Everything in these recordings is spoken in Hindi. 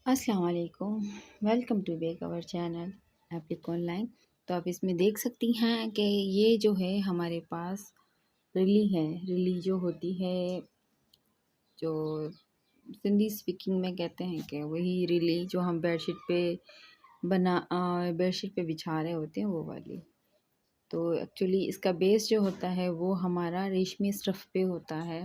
अस्सलाम वालेकुम। Welcome to back our channel एप्लिक ऑनलाइन। तो आप इसमें देख सकती हैं कि ये जो है हमारे पास रिली है। रिली जो होती है, जो सिंधी स्पीकिंग में कहते हैं कि वही रिली जो हम बेडशीट पे बिछा रहे होते हैं, वो वाली। तो एक्चुअली इसका बेस जो होता है वो हमारा रेशमी स्टफ़ पे होता है।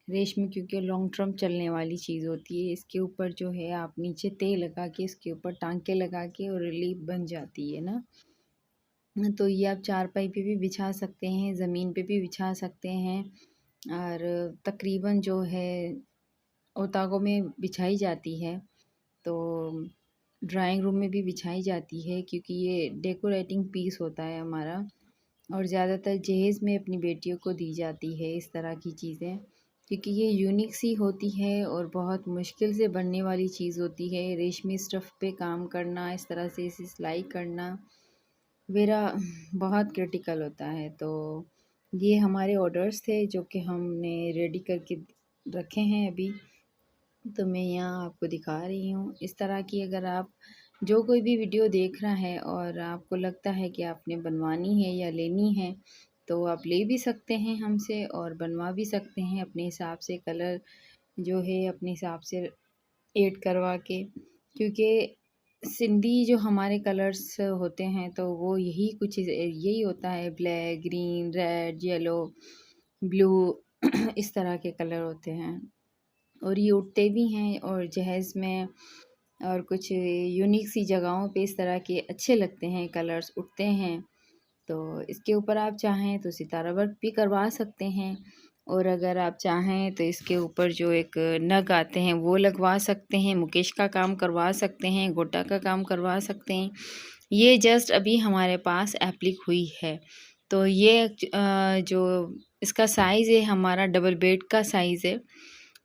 रेशमी क्योंकि लॉन्ग टर्म चलने वाली चीज़ होती है। इसके ऊपर जो है आप नीचे तेल लगा के इसके ऊपर टांके लगा के और रिलीफ बन जाती है ना। तो ये आप चारपाई पे भी बिछा सकते हैं, ज़मीन पे भी बिछा सकते हैं। और तकरीबन जो है ओतागों में बिछाई जाती है। तो ड्राइंग रूम में भी बिछाई जाती है क्योंकि ये डेकोरेटिंग पीस होता है हमारा। और ज़्यादातर जहेज़ में अपनी बेटियों को दी जाती है इस तरह की चीज़ें, क्योंकि ये यूनिक सी होती है और बहुत मुश्किल से बनने वाली चीज़ होती है। रेशमी स्टफ़ पे काम करना, इस तरह से इसे सिलाई करना मेरा बहुत क्रिटिकल होता है। तो ये हमारे ऑर्डर्स थे जो कि हमने रेडी करके रखे हैं अभी। तो मैं यहाँ आपको दिखा रही हूँ इस तरह की। अगर आप जो कोई भी वीडियो देख रहा है और आपको लगता है कि आपने बनवानी है या लेनी है, तो आप ले भी सकते हैं हमसे और बनवा भी सकते हैं अपने हिसाब से। कलर जो है अपने हिसाब से ऐड करवा के, क्योंकि सिंधी जो हमारे कलर्स होते हैं तो वो यही होता है। Black, green, red, yellow, blue इस तरह के कलर होते हैं। और ये उड़ते भी हैं और जहेज़ में और कुछ यूनिक सी जगहों पे इस तरह के अच्छे लगते हैं, कलर्स उड़ते हैं। तो इसके ऊपर आप चाहें तो सितारा वर्क भी करवा सकते हैं, और अगर आप चाहें तो इसके ऊपर जो एक नग आते हैं वो लगवा सकते हैं, मुकेश का काम करवा सकते हैं, गोटा का काम करवा सकते हैं। ये जस्ट अभी हमारे पास एप्लिक हुई है। तो ये जो इसका साइज़ है हमारा डबल बेड का साइज़ है,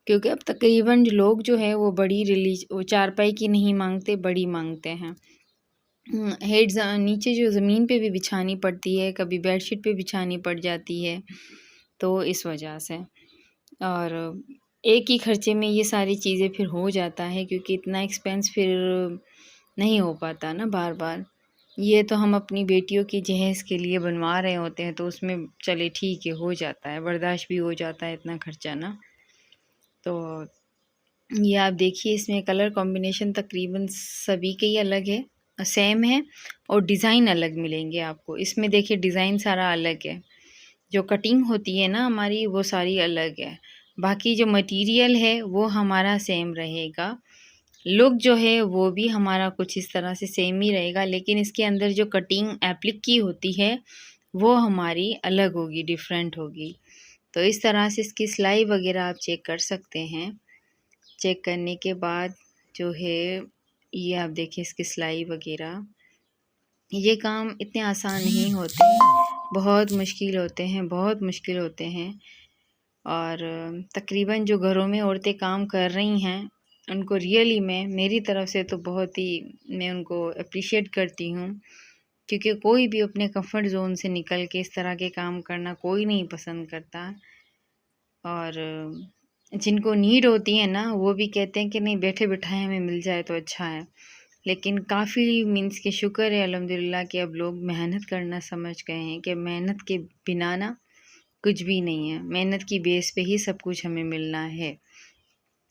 क्योंकि अब तकरीबन लोग जो है वो वो चारपाई की नहीं मांगते, बड़ी मांगते हैं। हेड नीचे जो ज़मीन पे भी बिछानी पड़ती है, कभी बेडशीट पे बिछानी पड़ जाती है, तो इस वजह से। और एक ही खर्चे में ये सारी चीज़ें फिर हो जाता है, क्योंकि इतना एक्सपेंस फिर नहीं हो पाता ना बार बार। ये तो हम अपनी बेटियों की जहेज़ के लिए बनवा रहे होते हैं, तो उसमें चले ठीक है, हो जाता है, बर्दाश्त भी हो जाता है इतना खर्चा ना। तो ये आप देखिए, इसमें कलर कॉम्बिनेशन तकरीबन सभी के ही अलग है, सेम है, और डिज़ाइन अलग मिलेंगे आपको। इसमें देखिए डिज़ाइन सारा अलग है, जो कटिंग होती है ना हमारी वो सारी अलग है। बाकी जो मटेरियल है वो हमारा सेम रहेगा। लुक जो है वो भी हमारा कुछ इस तरह से सेम ही रहेगा, लेकिन इसके अंदर जो कटिंग एप्लिक की होती है वो हमारी अलग होगी, डिफरेंट होगी। तो इस तरह से इसकी सिलाई वगैरह आप चेक कर सकते हैं। चेक करने के बाद जो है ये आप देखिए इसकी सिलाई वगैरह। ये काम इतने आसान नहीं होते, बहुत मुश्किल होते हैं, बहुत मुश्किल होते हैं। और तकरीबन जो घरों में औरतें काम कर रही हैं उनको रियली में मेरी तरफ से तो बहुत ही मैं उनको अप्रिशिएट करती हूँ, क्योंकि कोई भी अपने कंफर्ट ज़ोन से निकल के इस तरह के काम करना कोई नहीं पसंद करता। और जिनको नीड होती है ना वो भी कहते हैं कि नहीं, बैठे बिठाए हमें मिल जाए तो अच्छा है। लेकिन काफ़ी मीन्स के शुक्र है अल्हम्दुलिल्लाह कि अब लोग मेहनत करना समझ गए हैं कि मेहनत के बिना ना कुछ भी नहीं है, मेहनत की बेस पे ही सब कुछ हमें मिलना है।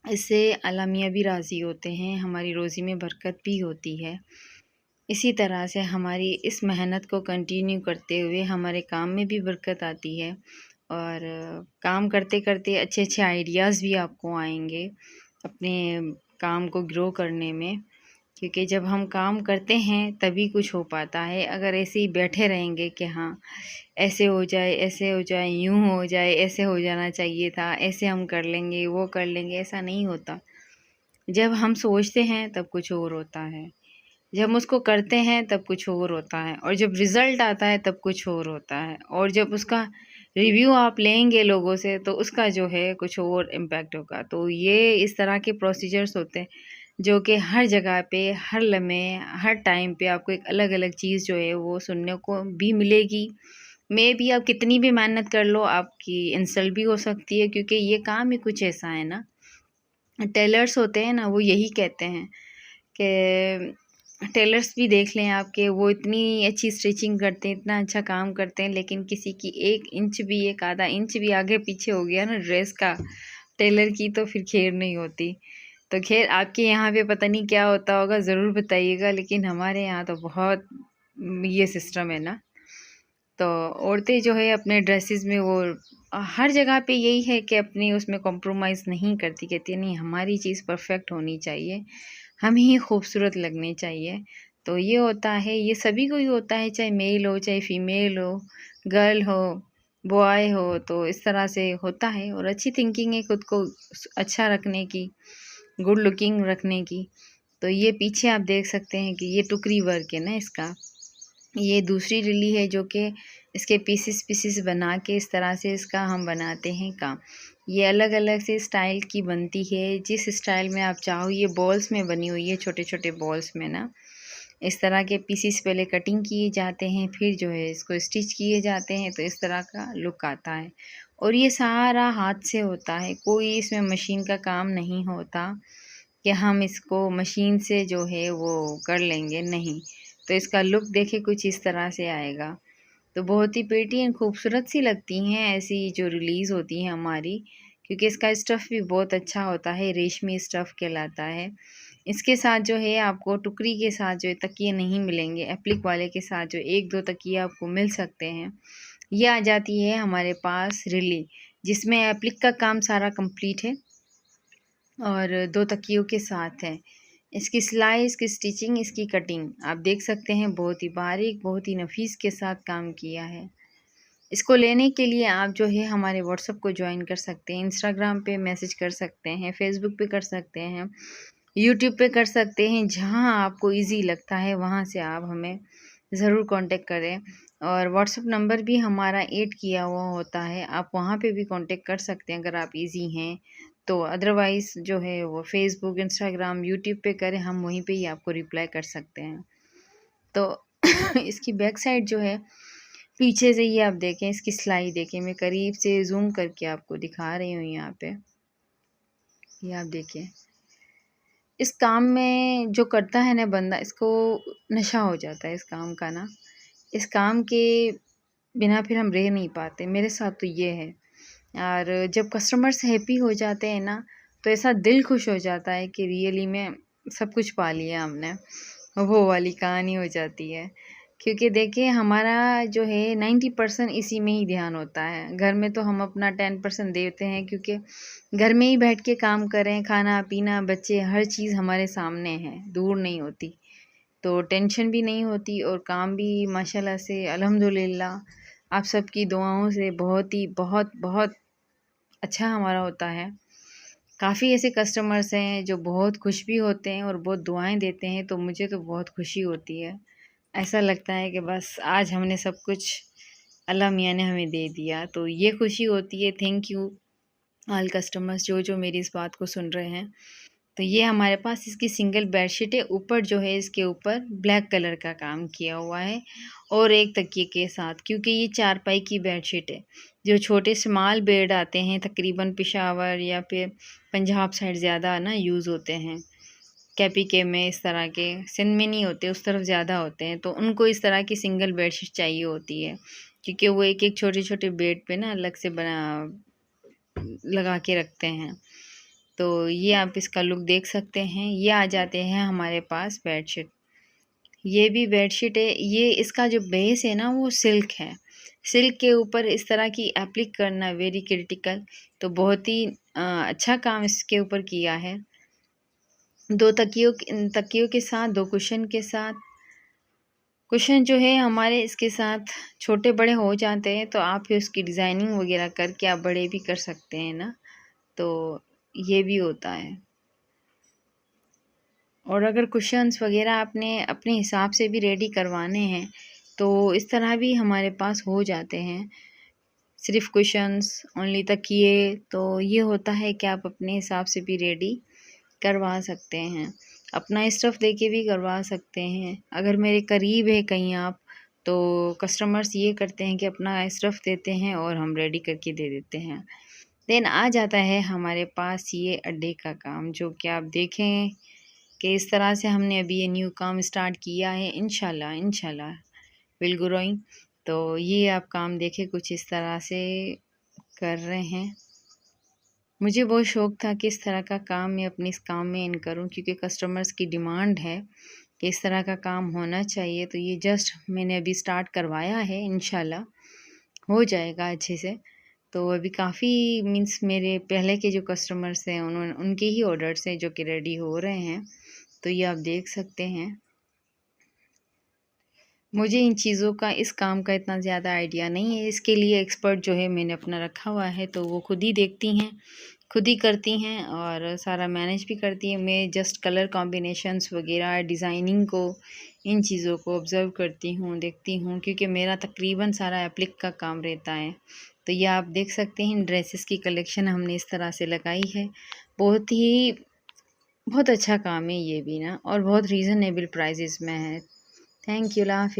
इससे अल्लाह मियाँ भी राज़ी होते हैं, हमारी रोज़ी में बरकत भी होती है। इसी तरह से हमारी इस मेहनत को कंटिन्यू करते हुए हमारे काम में भी बरकत आती है, और काम करते करते अच्छे अच्छे आइडियाज़ भी आपको आएंगे अपने काम को ग्रो करने में। क्योंकि जब हम काम करते हैं तभी कुछ हो पाता है। अगर ऐसे ही बैठे रहेंगे कि हाँ ऐसे हो जाए, ऐसे हो जाए, यूँ हो जाए, ऐसे हो जाना चाहिए था, ऐसे हम कर लेंगे, वो कर लेंगे, ऐसा नहीं होता। जब हम सोचते हैं तब कुछ और होता है, जब हम उसको करते हैं तब कुछ और होता है, और जब रिज़ल्ट आता है तब कुछ और होता है, और जब उसका रिव्यू आप लेंगे लोगों से तो उसका जो है कुछ और इम्पैक्ट होगा। तो ये इस तरह के प्रोसीजर्स होते हैं जो कि हर जगह पे, हर लम्हे, हर टाइम पे आपको एक अलग-अलग चीज़ जो है वो सुनने को भी मिलेगी। मेबी आप कितनी भी मेहनत कर लो, आपकी इंसल्ट भी हो सकती है, क्योंकि ये काम ही कुछ ऐसा है ना टेलर्स होते हैं ना, वो यही कहते हैं कि टेलर्स भी देख लें आपके, वो इतनी अच्छी स्टिचिंग करते हैं, इतना अच्छा काम करते हैं, लेकिन किसी की 1 इंच भी, 1 आधा इंच भी आगे पीछे हो गया ना ड्रेस का टेलर की, तो फिर खैर नहीं होती। तो खैर आपके यहाँ पे पता नहीं क्या होता होगा, ज़रूर बताइएगा, लेकिन हमारे यहाँ तो बहुत ये सिस्टम है ना। तो औरतें जो है अपने ड्रेसेस में वो हर जगह पे यही है कि अपनी उसमें कॉम्प्रोमाइज़ नहीं करती, कहती है नहीं हमारी चीज़ परफेक्ट होनी चाहिए, हम ही खूबसूरत लगने चाहिए। तो ये होता है, ये सभी को ही होता है, चाहे मेल हो चाहे फीमेल हो, गर्ल हो बॉय हो, तो इस तरह से होता है। और अच्छी थिंकिंग है खुद को अच्छा रखने की, गुड लुकिंग रखने की। तो ये पीछे आप देख सकते हैं कि ये टुकरी वर्क है ना इसका, ये दूसरी रिली है जो कि इसके पीसेस पीसेस बना के इस तरह से इसका हम बनाते हैं काम। ये अलग अलग से स्टाइल की बनती है, जिस स्टाइल में आप चाहो। ये बॉल्स में बनी हुई है, छोटे छोटे बॉल्स में ना, इस तरह के पीसेस पहले कटिंग किए जाते हैं, फिर जो है इसको स्टिच किए जाते हैं, तो इस तरह का लुक आता है। और ये सारा हाथ से होता है, कोई इसमें मशीन का काम नहीं होता कि हम इसको मशीन से जो है वो कर लेंगे, नहीं। तो इसका लुक देखिए कुछ इस तरह से आएगा। तो बहुत ही प्रिटी एंड खूबसूरत सी लगती हैं ऐसी जो रिलीज़ होती हैं हमारी, क्योंकि इसका स्टफ़ भी बहुत अच्छा होता है, रेशमी स्टफ़ कहलाता है। इसके साथ जो है आपको टुकरी के साथ जो है तकिए नहीं मिलेंगे, एप्लिक वाले के साथ जो 1-2 तकिए आपको मिल सकते हैं। ये आ जाती है हमारे पास रिली, जिसमें एप्लिक का काम सारा कंप्लीट है और 2 तकियों के साथ है। इसकी सिलाई, इसकी स्टिचिंग, इसकी कटिंग आप देख सकते हैं, बहुत ही बारीक, बहुत ही नफ़ीस के साथ काम किया है। इसको लेने के लिए आप जो है हमारे व्हाट्सएप को जॉइन कर सकते हैं, इंस्टाग्राम पे मैसेज कर सकते हैं, फेसबुक पे कर सकते हैं, यूट्यूब पे कर सकते हैं। जहाँ आपको ईज़ी लगता है वहाँ से आप हमें ज़रूर कांटेक्ट करें। और व्हाट्सएप नंबर भी हमारा ऐड किया हुआ होता है, आप वहाँ पे भी कांटेक्ट कर सकते हैं अगर आप ईज़ी हैं तो। अदरवाइज़ जो है वो फेसबुक, इंस्टाग्राम, यूट्यूब पे करें, हम वहीं पे ही आपको रिप्लाई कर सकते हैं। तो इसकी बैक साइड जो है, पीछे से ये आप देखें, इसकी सिलाई देखें, मैं करीब से ज़ूम करके आपको दिखा रही हूँ यहाँ पे। ये आप देखिए, इस काम में जो करता है ना बंदा, इसको नशा हो जाता है इस काम का ना। इस काम के बिना फिर हम रह नहीं पाते, मेरे साथ तो ये है। और जब कस्टमर्स हैप्पी हो जाते हैं ना, तो ऐसा दिल खुश हो जाता है कि रियली में सब कुछ पा लिया हमने, वो वाली कहानी हो जाती है। क्योंकि देखिए हमारा जो है 90% इसी में ही ध्यान होता है। घर में तो हम अपना 10% देते हैं, क्योंकि घर में ही बैठ के काम करें, खाना पीना बच्चे हर चीज़ हमारे सामने है, दूर नहीं होती। तो टेंशन भी नहीं होती और काम भी माशाल्लाह से अल्हम्दुलिल्लाह आप सबकी दुआओं से बहुत ही बहुत बहुत अच्छा हमारा होता है। काफ़ी ऐसे कस्टमर्स हैं जो बहुत खुश भी होते हैं और बहुत दुआएं देते हैं, तो मुझे तो बहुत खुशी होती है। ऐसा लगता है कि बस आज हमने सब कुछ अल्लाह मियाँ ने हमें दे दिया, तो ये खुशी होती है। थैंक यू ऑल कस्टमर्स जो मेरी इस बात को सुन रहे हैं। तो ये हमारे पास इसकी सिंगल बेडशीट है, ऊपर जो है इसके ऊपर ब्लैक कलर का काम किया हुआ है और एक तकिए के साथ, क्योंकि ये चारपाई की बेडशीट है। जो छोटे स्मॉल बेड आते हैं तकरीबन पेशावर या फिर पंजाब साइड ज़्यादा ना यूज़ होते हैं, कैपी के में इस तरह के, सिंध में नहीं होते, उस तरफ ज़्यादा होते हैं, तो उनको इस तरह की सिंगल बेडशीट चाहिए होती है, क्योंकि वो एक एक छोटे छोटे बेड पे ना अलग से बना लगा के रखते हैं। तो ये आप इसका लुक देख सकते हैं। ये आ जाते हैं हमारे पास बेडशीट। ये भी बेडशीट है, ये इसका जो बेस है ना वो सिल्क है। सिल्क के ऊपर इस तरह की एप्लिक करना वेरी क्रिटिकल, तो बहुत ही अच्छा काम इसके ऊपर किया है। 2 तकियों के साथ, 2 कुशन के साथ। कुशन जो है हमारे इसके साथ छोटे बड़े हो जाते हैं, तो आप फिर उसकी डिज़ाइनिंग वगैरह करके आप बड़े भी कर सकते हैं ना, तो ये भी होता है। और अगर कुशन्स वगैरह आपने अपने हिसाब से भी रेडी करवाने हैं, तो इस तरह भी हमारे पास हो जाते हैं। सिर्फ़ कुशन्स, ओनली तकिए, तो ये होता है कि आप अपने हिसाब से भी रेडी करवा सकते हैं। अपना स्टफ़ देके भी करवा सकते हैं। अगर मेरे करीब है कहीं आप, तो कस्टमर्स ये करते हैं कि अपना स्टफ़ देते हैं और हम रेडी करके दे देते हैं। देन आ जाता है हमारे पास ये अड्डे का काम, जो कि आप देखें कि इस तरह से हमने अभी ये न्यू काम स्टार्ट किया है। इंशाल्लाह इंशाल्लाह विल ग्रोइंग। तो ये आप काम देखें, कुछ इस तरह से कर रहे हैं। मुझे बहुत शौक़ था कि इस तरह का काम मैं अपने इस काम में इन करूँ, क्योंकि कस्टमर्स की डिमांड है कि इस तरह का काम होना चाहिए। तो ये जस्ट मैंने अभी स्टार्ट करवाया है, इंशाल्लाह हो जाएगा अच्छे से। तो अभी काफ़ी मीन्स मेरे पहले के जो कस्टमर्स हैं उनके ही ऑर्डर्स हैं जो कि रेडी हो रहे हैं। तो ये आप देख सकते हैं। मुझे इन चीज़ों का, इस काम का इतना ज़्यादा आइडिया नहीं है। इसके लिए एक्सपर्ट जो है मैंने अपना रखा हुआ है, तो वो खुद ही देखती हैं, खुद ही करती हैं और सारा मैनेज भी करती हैं। मैं जस्ट कलर कॉम्बिनेशंस वगैरह, डिज़ाइनिंग को, इन चीज़ों को ऑब्ज़र्व करती हूँ, देखती हूँ, क्योंकि मेरा तकरीबन सारा एप्लिक का काम रहता है। तो ये आप देख सकते हैं, ड्रेसेस की कलेक्शन हमने इस तरह से लगाई है। बहुत अच्छा काम है ये भी ना, और बहुत रीज़नेबल प्राइसेस में है। थैंक यू, अल्लाह हाफ़िज़।